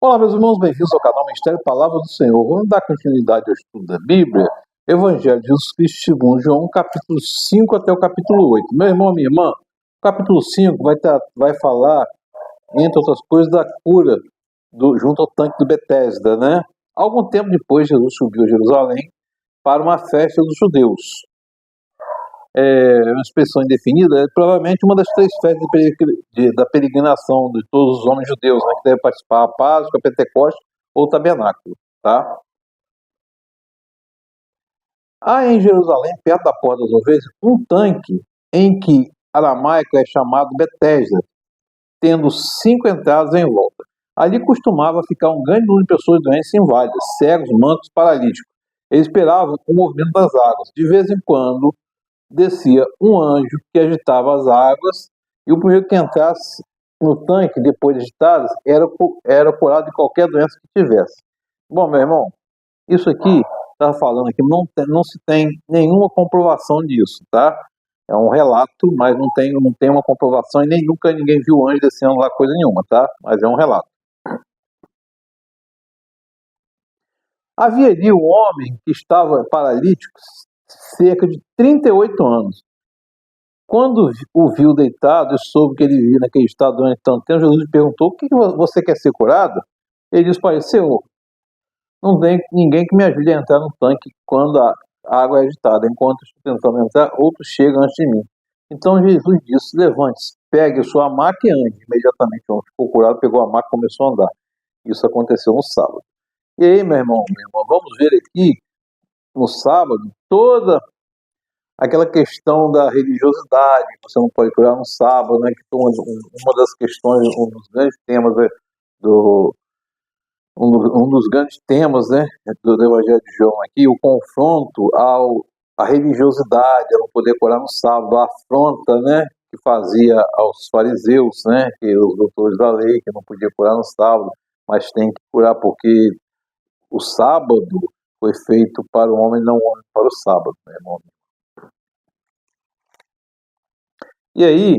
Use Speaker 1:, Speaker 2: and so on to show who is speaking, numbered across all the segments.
Speaker 1: Olá, meus irmãos, bem-vindos ao canal Mistério Palavra do Senhor. Vamos dar continuidade ao estudo da Bíblia, Evangelho de Jesus Cristo segundo João, capítulo 5 até o capítulo 8. Meu irmão, minha irmã, o capítulo 5 vai falar, entre outras coisas, da cura junto ao tanque do Betesda, né? Algum tempo depois, Jesus subiu a Jerusalém para uma festa dos judeus. Uma expressão indefinida, é provavelmente uma das 3 festas da peregrinação de todos os homens judeus, né, que devem participar: a Páscoa, a Pentecostes ou o Tabernáculo. Tá? Há em Jerusalém, perto da Porta das Ovelhas, um tanque em que aramaico é chamado Betesda, tendo 5 entradas em volta. Ali costumava ficar um grande número de pessoas doentes e inválidas, cegos, mancos, paralíticos. Eles esperavam o movimento das águas. De vez em quando, descia um anjo que agitava as águas, e o primeiro que entrasse no tanque, depois de agitadas, era curado de qualquer doença que tivesse. Bom, meu irmão, isso aqui, está falando aqui, não se tem nenhuma comprovação disso, tá? É um relato, mas não tem uma comprovação, e nem nunca ninguém viu o anjo descendo lá, coisa nenhuma, tá? Mas é um relato. Havia ali um homem que estava paralítico cerca de 38 anos. Quando o viu deitado e soube que ele vivia naquele estado durante tanto tempo, Jesus lhe perguntou: "O que você quer ser curado?" Ele disse para ele: "Senhor, não tem ninguém que me ajude a entrar no tanque quando a água é agitada. Enquanto estou tentando entrar, outros chegam antes de mim." Então Jesus disse: "Levante-se, pegue sua maca e ande." Imediatamente o homem ficou curado, pegou a maca e começou a andar. Isso aconteceu no sábado. E aí, meu irmão, minha irmã, vamos ver aqui, no sábado, toda aquela questão da religiosidade, você não pode curar no sábado, né, que foi uma das questões, um dos grandes temas, né, um dos grandes temas, né, do Evangelho de João aqui, o confronto à religiosidade, a não poder curar no sábado, a afronta, né, que fazia aos fariseus, né, que os doutores da lei, que não podia curar no sábado, mas tem que curar porque o sábado foi feito para o homem, não o homem para o sábado, né, irmão? E aí,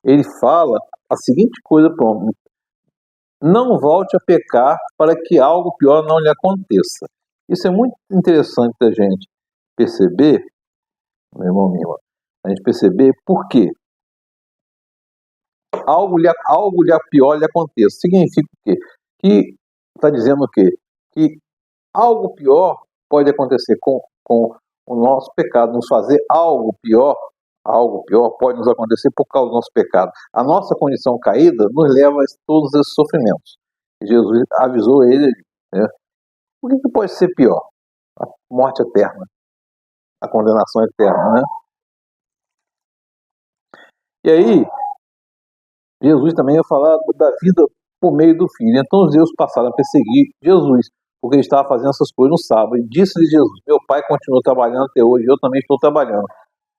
Speaker 1: ele fala a seguinte coisa para o homem: não volte a pecar para que algo pior não lhe aconteça. Isso é muito interessante da gente perceber, meu irmão, minha irmã, a gente perceber por quê. Algo pior lhe aconteça. Significa o quê? Que está dizendo o quê? Que algo pior pode acontecer com o nosso pecado, nos fazer algo pior pode nos acontecer por causa do nosso pecado. A nossa condição caída nos leva a todos esses sofrimentos. Jesus avisou ele, né? O que pode ser pior? A morte eterna, a condenação eterna, né? E aí, Jesus também ia falar da vida por meio do Filho. Então os judeus passaram a perseguir Jesus, porque ele estava fazendo essas coisas no sábado. E disse-lhe Jesus: "Meu pai continua trabalhando até hoje, eu também estou trabalhando."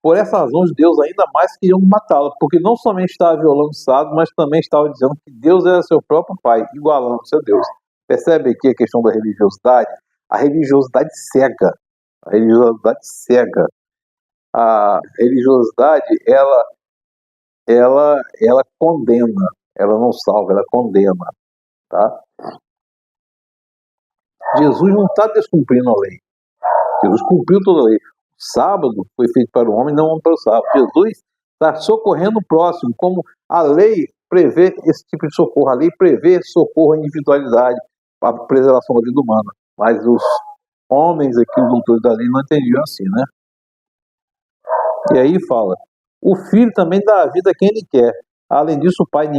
Speaker 1: Por essa razão, os judeus ainda mais queriam matá-lo, porque não somente estava violando o sábado, mas também estava dizendo que Deus era seu próprio pai, igualando-se a Deus. Percebe aqui a questão da religiosidade? A religiosidade cega. A religiosidade cega. A religiosidade, ela condena. Ela não salva, ela condena. Tá? Jesus não está descumprindo a lei. Jesus cumpriu toda a lei. O sábado foi feito para o homem, não o homem para o sábado. Jesus está socorrendo o próximo, como a lei prevê esse tipo de socorro. A lei prevê socorro à individualidade, para a preservação da vida humana. Mas os homens aqui, os doutores da lei, não entendiam assim, né? E aí fala: o filho também dá a vida a quem ele quer. Além disso, o pai a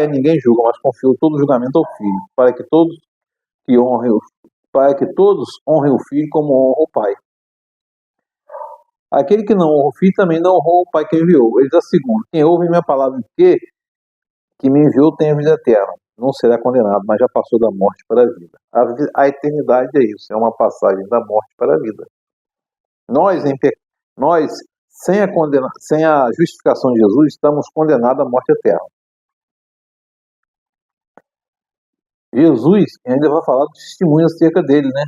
Speaker 1: ninguém julga, mas confiou todo o julgamento ao filho, para que todos honrem o filho como honra o pai. Aquele que não honra o filho também não honrou o pai que enviou. Eles asseguram: quem ouve minha palavra que me enviou tem a vida eterna. Não será condenado, mas já passou da morte para a vida. A eternidade é isso, é uma passagem da morte para a vida. Nós, sem a justificação de Jesus, estamos condenados à morte eterna. Jesus ainda vai falar do testemunho acerca dele, né?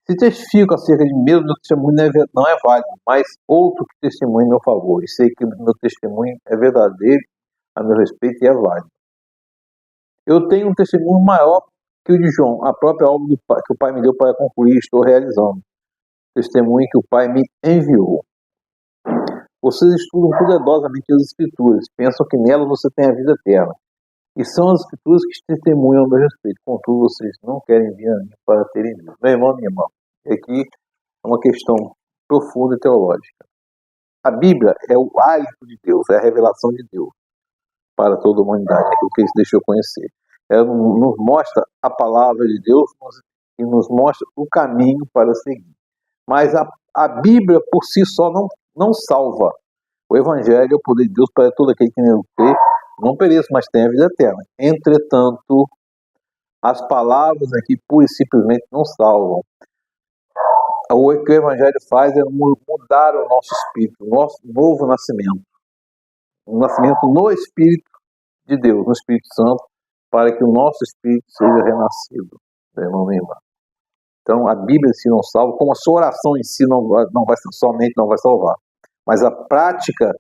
Speaker 1: Se testifico acerca de mim mesmo, meu testemunho não é válido, mas outro que testemunha em meu favor. E sei que meu testemunho é verdadeiro, a meu respeito, e é válido. Eu tenho um testemunho maior que o de João, a própria obra que o Pai me deu para concluir, estou realizando. Testemunho que o Pai me enviou. Vocês estudam cuidadosamente as Escrituras, pensam que nelas você tem a vida eterna. E são as Escrituras que testemunham a meu respeito. Contudo, vocês não querem vir a mim para terem vida. Meu irmão, minha irmã, aqui é uma questão profunda e teológica. A Bíblia é o hálito de Deus, é a revelação de Deus para toda a humanidade, aquilo que ele deixou conhecer. Ela nos mostra a palavra de Deus e nos mostra o caminho para seguir. Mas a Bíblia por si só não salva. O Evangelho é o poder de Deus para todo aquele que nele crê, não pereça, mas tenha a vida eterna. Entretanto, as palavras aqui pura e simplesmente não salvam. O que o Evangelho faz é mudar o nosso espírito, o nosso novo nascimento. Um nascimento no Espírito de Deus, no Espírito Santo, para que o nosso espírito seja renascido. Meu irmão, minha irmã. Então, a Bíblia em si não salva, como a sua oração em si somente não vai salvar. Mas a prática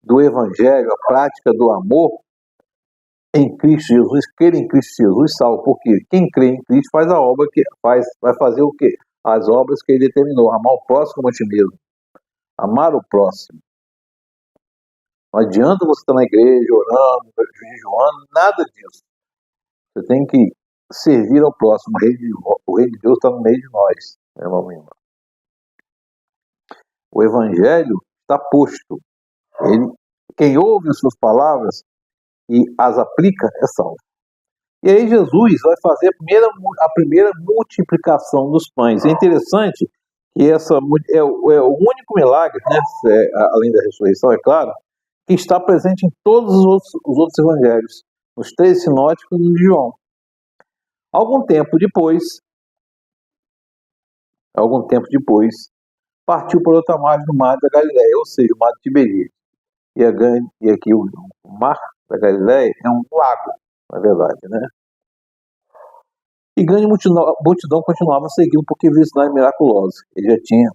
Speaker 1: do Evangelho, a prática do amor em Cristo Jesus, crer em Cristo Jesus salva. Porque quem crê em Cristo faz a obra vai fazer o quê? As obras que ele determinou. Amar o próximo como a ti mesmo. Amar o próximo. Não adianta você estar na igreja, orando, jejuando, nada disso. Você tem que servir ao próximo. O reino de Deus está no meio de nós, meu irmão, minha irmã. O Evangelho está posto. Quem ouve as suas palavras e as aplica é salvo. E aí Jesus vai fazer a primeira multiplicação dos pães. É interessante que essa é o único milagre, né, além da ressurreição, é claro, que está presente em todos os outros evangelhos, nos 3 sinóticos e no de João. Algum tempo depois, partiu por outra margem do mar da Galileia, ou seja, o mar de Tiberíades. E aqui o mar da Galileia é um lago, na verdade, né? E grande multidão continuava seguindo porque viu sinais miraculosos que ele tinha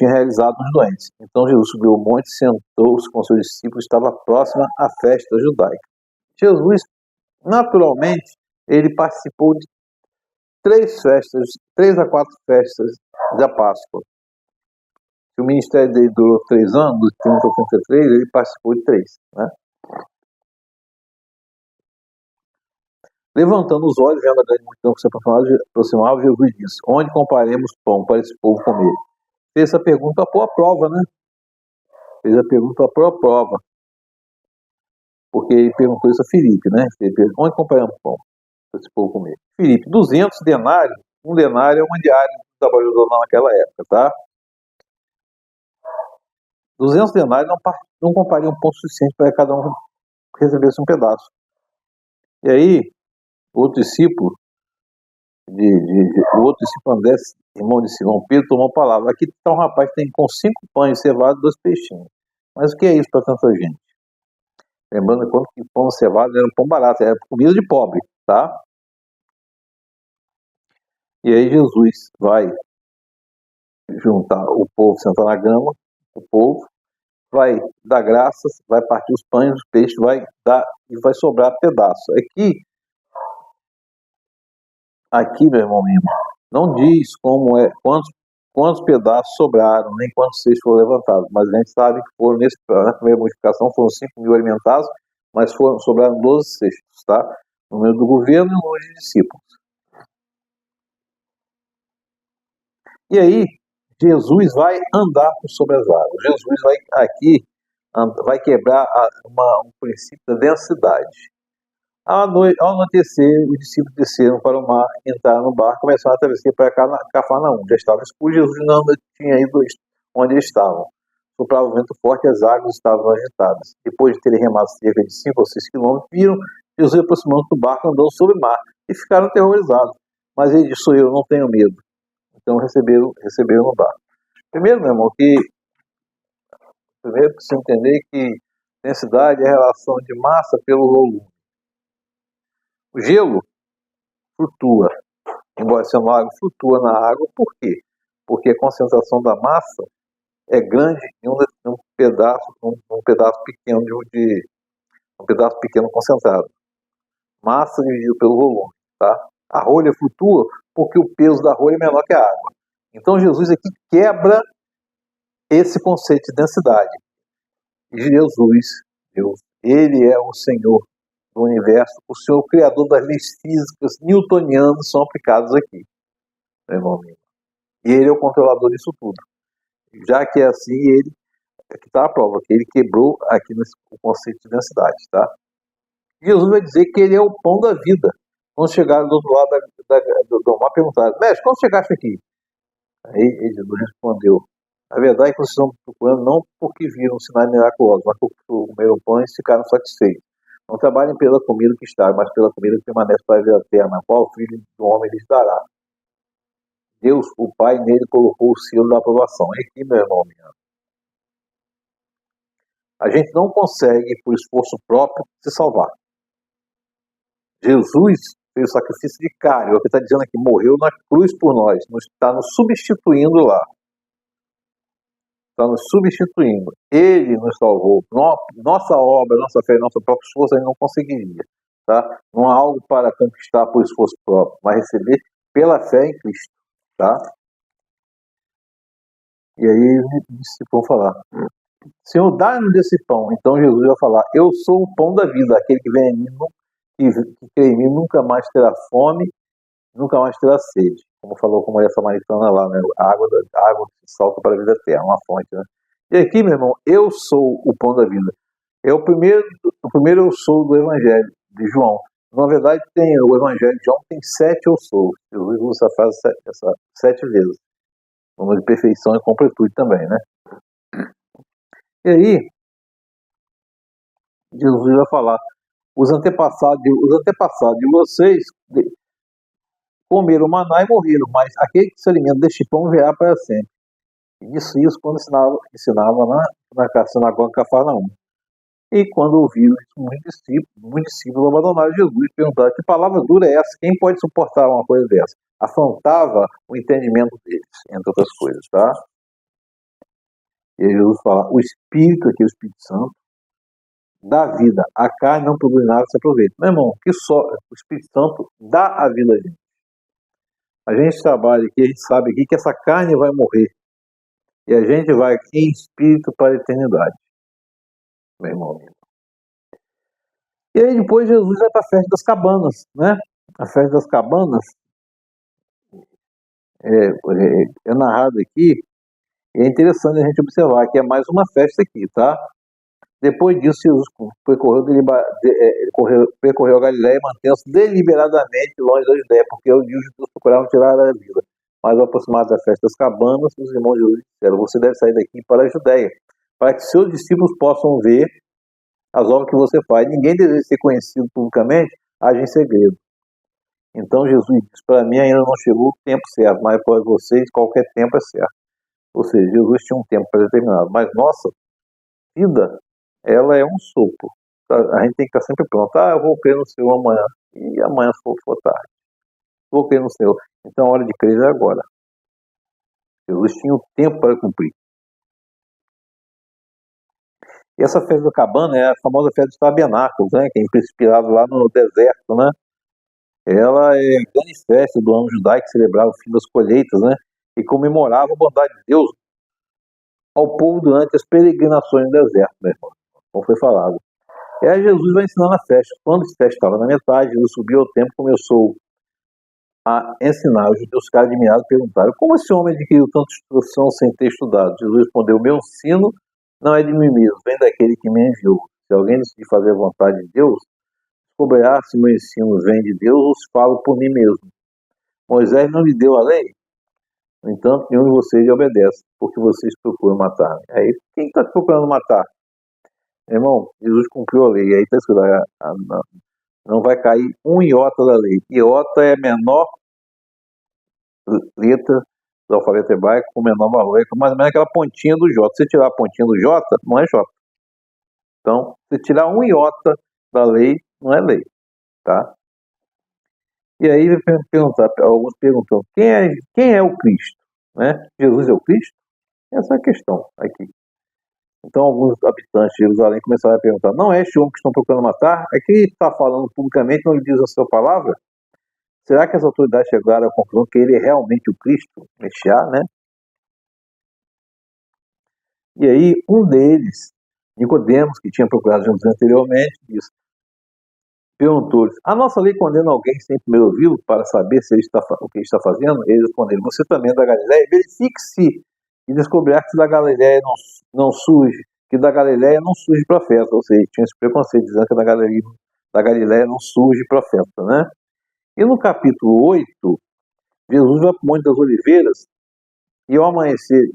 Speaker 1: realizado nos doentes. Então Jesus subiu ao monte, sentou-se com seus discípulos, estava próxima à festa judaica. Jesus, naturalmente, ele participou de 3 a 4 festas da Páscoa. O ministério dele durou 3 anos, de 30 a 33, ele participou de 3, né? Levantando os olhos, vendo a grande multidão que se aproximava, Jesus disse: onde compraremos pão para esse povo comer? Fez essa pergunta para pôr a prova, né? Fez a pergunta para pôr a prova. Porque ele perguntou isso a Filipe, né? Onde compraremos pão para esse povo comer? Filipe, 200 denários. Um denário é uma diária do trabalhador naquela época, tá? 200 denários não comprariam um pão suficiente para cada um recebesse um pedaço. E aí, o outro discípulo André, irmão de Simão Pedro, tomou a palavra. Aqui está um rapaz que tem com 5 pães cevados e 2 peixinhos. Mas o que é isso para tanta gente? Lembrando que pão cevado era um pão barato, era comida de pobre, tá? E aí Jesus vai juntar o povo, sentar na grama, o povo, vai dar graças, vai partir os pães, os peixes, vai sobrar pedaço. Aqui, meu irmão, não diz quantos pedaços sobraram, nem quantos cestos foram levantados, mas a gente sabe que na primeira multiplicação foram 5.000 alimentados, mas sobraram 12 cestos, tá? O número do governo e o número de discípulos. E aí, Jesus vai andar sobre as águas. Jesus vai quebrar um princípio da densidade. Ao anoitecer, os discípulos desceram para o mar, entraram no barco, começaram a atravessar para Cafarnaum. Já estava escuro, Jesus não tinha ido onde eles estavam. Soprava o vento forte e as águas estavam agitadas. Depois de terem remado cerca de 5 ou 6 quilômetros, viram Jesus aproximando do barco andando sobre o mar e ficaram aterrorizados. Mas ele disse: eu não tenho medo. Então receberam no barco. Primeiro, meu irmão, primeiro precisa entender que densidade é a relação de massa pelo volume. O gelo flutua, embora sendo água, flutua na água. Por quê? Porque a concentração da massa é grande em um pedaço pequeno um pedaço pequeno concentrado. Massa dividido pelo volume, tá? A rolha flutua porque o peso da rolha é menor que a água. Então Jesus aqui quebra esse conceito de densidade. E Jesus, Deus, ele é o Senhor do universo, o Senhor criador das leis físicas newtonianas são aplicadas aqui, meu irmão. E ele é o controlador disso tudo. Já que é assim, ele aqui está a prova, que ele quebrou aqui o conceito de densidade, tá? Jesus vai dizer que ele é o pão da vida. Quando chegaram do outro lado do mar, perguntaram: mestre, quando chegaste aqui? Aí Jesus respondeu: a verdade é que vocês estão procurando não porque viram sinais miraculosos, mas porque comeram pão e ficaram satisfeitos. Não trabalhem pela comida que está, mas pela comida que permanece para a vida eterna, a qual o Filho do Homem lhes dará. Deus, o Pai, nele colocou o selo da aprovação. É aqui, meu irmão. A gente não consegue, por esforço próprio, se salvar. Jesus fez o sacrifício de carne, é o que está dizendo aqui, morreu na cruz por nós, está nos substituindo lá. Está nos substituindo. Ele nos salvou. Nossa obra, nossa fé, nossa própria esforço, ele não conseguiria. Tá? Não há algo para conquistar por esforço próprio, mas receber pela fé em Cristo. Tá? E aí os discípulos vão falar: Senhor, dá-nos desse pão. Então Jesus vai falar: eu sou o pão da vida, aquele que vem em mim, que crê em mim, nunca mais terá fome, nunca mais terá sede. Como falou com a mulher samaritana lá, né? A água que salta para a vida eterna, uma fonte, né? E aqui, meu irmão, eu sou o pão da vida. É o primeiro eu sou do Evangelho de João. Na verdade, o Evangelho de João tem 7 eu sou. Jesus usa essa frase 7 vezes. Uma de perfeição e completude também, né? E aí, Jesus vai falar: os antepassados de vocês comeram maná e morreram, mas aquele que se alimenta deste pão viverá para sempre. E disse isso quando ensinava na sinagoga de Cafarnaum. E quando ouviram isso, muitos discípulos abandonaram Jesus e perguntaram: que palavra dura é essa? Quem pode suportar uma coisa dessa? Afrontava o entendimento deles, entre outras coisas, tá? E aí Jesus fala: o Espírito, aqui é o Espírito Santo, dá vida. A carne não produz nada, se aproveita. Meu irmão, que só o Espírito Santo dá a vida a gente. A gente trabalha aqui, a gente sabe aqui que essa carne vai morrer. E a gente vai em espírito para a eternidade. Meu irmão. E aí depois Jesus vai para a festa das cabanas, né? A festa das cabanas é narrado aqui, e é interessante a gente observar que é mais uma festa aqui, tá? Depois disso, Jesus percorreu a Galiléia e manteve-se deliberadamente longe da Judéia, porque os judeus procuravam tirar a vida. Mas ao aproximar da festa das cabanas, os irmãos de Jesus disseram: você deve sair daqui para a Judéia, para que seus discípulos possam ver as obras que você faz. Ninguém deseja ser conhecido publicamente, age em segredo. Então Jesus disse: para mim ainda não chegou o tempo certo, mas para vocês qualquer tempo é certo. Ou seja, Jesus tinha um tempo predeterminado, mas nossa vida, ela é um sopro. A gente tem que estar sempre pronto. Eu vou crer no Senhor amanhã. E amanhã se for tarde. Vou crer no Senhor. Então a hora de crer é agora. Jesus tinha um tempo para cumprir. E essa festa da cabana é a famosa festa dos tabernáculos, né? Que é inspirado lá no deserto, né? Ela é a grande festa do ano judaico que celebrava o fim das colheitas, né? E comemorava a bondade de Deus ao povo durante as peregrinações no deserto, né, irmão? Como foi falado. E aí Jesus vai ensinando a festa. Quando a festa estava na metade, Jesus subiu ao templo e começou a ensinar. Os judeus ficaram admirados e perguntaram: como esse homem adquiriu tanta instrução sem ter estudado? Jesus respondeu: meu ensino não é de mim mesmo, vem daquele que me enviou. Se alguém decidir fazer a vontade de Deus, descobrirá se meu ensino vem de Deus ou se falo por mim mesmo. Moisés não lhe deu a lei? No entanto, nenhum de vocês lhe obedece, porque vocês procuram matar-me. Aí, quem está procurando matar? Irmão, Jesus cumpriu a lei. Aí está escrito: não vai cair um iota da lei. Iota é a menor letra do alfabeto hebraico com menor valor. É mais ou menos aquela pontinha do J. Se você tirar a pontinha do J, não é J. Então, se tirar um iota da lei, não é lei. Tá? E aí alguns perguntam: quem é o Cristo? Né? Jesus é o Cristo? Essa é a questão aqui. Então alguns habitantes de Jerusalém começaram a perguntar: não é este homem que estão procurando matar? É que ele está falando publicamente, não lhe diz a sua palavra? Será que as autoridades chegaram à conclusão que ele é realmente o Cristo, Messias, né? E aí um deles, Nicodemos, que tinha procurado Jesus anteriormente, disse, perguntou-lhes: a nossa lei condena alguém sem primeiro ouvi-lo para saber se ele está, o que ele está fazendo? Eles responderam: você também é da Galileia? Verifique-se e descobrirá que da Galileia não surge, que da Galileia não surge profeta. Ou seja, tinha esse preconceito dizendo que da Galileia não surge profeta, né? E no capítulo 8, Jesus vai para o Monte das Oliveiras e ao amanhecer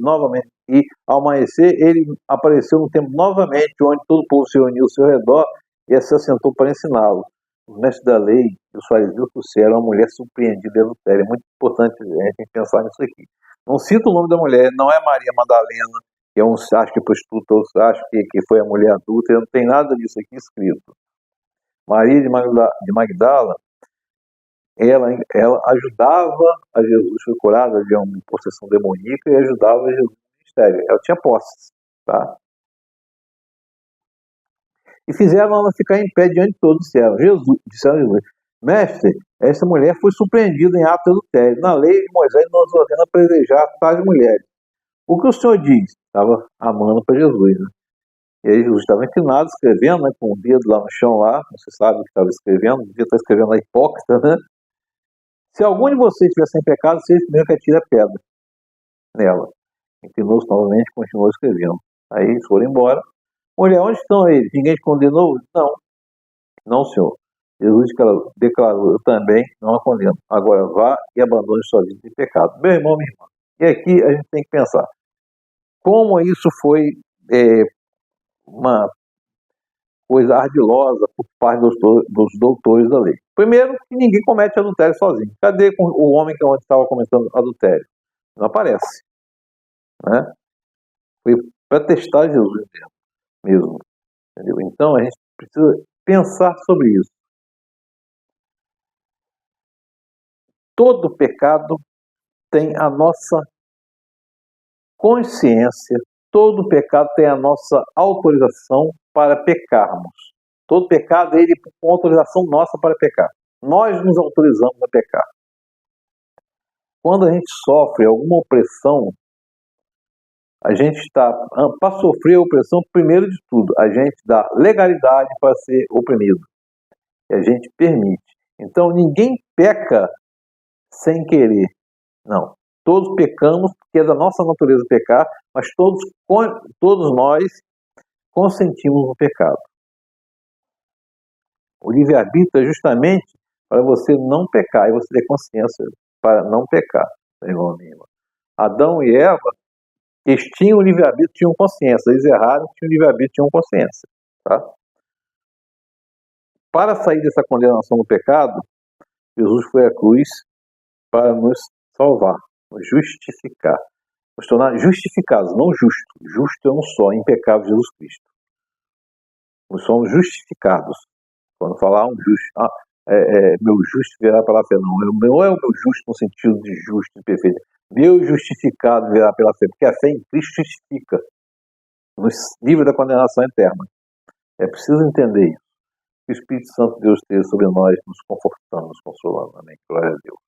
Speaker 1: ele apareceu no templo novamente, onde todo o povo se reuniu ao seu redor e se assentou para ensiná-lo. Os mestres da lei e os fariseus trouxeram uma mulher surpreendida em adultério. É muito importante a gente pensar nisso aqui. Não cita o nome da mulher, não é Maria Madalena, que é acho que é prostituta, outros acham que foi a mulher adulta, não tem nada disso aqui escrito. Maria de Magdala, ela ajudava a Jesus, foi curada de uma possessão demoníaca e ajudava Jesus no ministério. Ela tinha posses, tá? E fizeram ela ficar em pé diante de todos, disseram a Jesus: mestre, essa mulher foi surpreendida em ato de adultério. Na lei de Moisés nos ordena apedrejar tais mulheres. O que o senhor diz? Estava amando para Jesus, né? E aí Jesus estava inclinado, escrevendo, né, com o dedo lá no chão, lá, não se sabe o que estava escrevendo, devia estar escrevendo a hipócrita, né? Se algum de vocês estiver sem pecado, seja o primeiro que atire a pedra nela. Inclinou-se novamente e continuou escrevendo. Aí eles foram embora. Mulher, onde estão eles? Ninguém te condenou? Não. Não, senhor. Jesus declarou: eu também não a condeno. Agora vá e abandone sua vida de pecado. Meu irmão, minha irmã. E aqui a gente tem que pensar como isso foi uma coisa ardilosa por parte dos doutores da lei. Primeiro, que ninguém comete adultério sozinho. Cadê o homem que estava cometendo adultério? Não aparece, né? Foi para testar Jesus mesmo, entendeu? Então a gente precisa pensar sobre isso. Todo pecado tem a nossa consciência, todo pecado tem a nossa autorização para pecarmos. Todo pecado, ele com autorização nossa para pecar. Nós nos autorizamos a pecar. Quando a gente sofre alguma opressão, a gente está, para sofrer a opressão, primeiro de tudo, a gente dá legalidade para ser oprimido. E a gente permite. Então, ninguém peca sem querer. Não. Todos pecamos, porque é da nossa natureza pecar, mas todos nós consentimos no pecado. O livre-arbítrio é justamente para você não pecar, e você ter consciência para não pecar, meu irmão, minha irmã. Adão e Eva, eles tinham o livre-arbítrio, tinham consciência. Eles erraram, tinham o livre-arbítrio, tinham consciência. Tá? Para sair dessa condenação do pecado, Jesus foi à cruz para nos salvar, nos justificar. Nos tornar justificados, não justos. Justo é um só, impecável Jesus Cristo. Nós somos justificados. Quando falar um justo, meu justo virá pela fé, não é o meu justo no sentido de justo e perfeito. Meu justificado virá pela fé, porque a fé em Cristo justifica, nos livra da condenação eterna. É preciso entender isso. Que o Espírito Santo de Deus esteja sobre nós, nos confortando, nos consolando. Amém. Glória a Deus.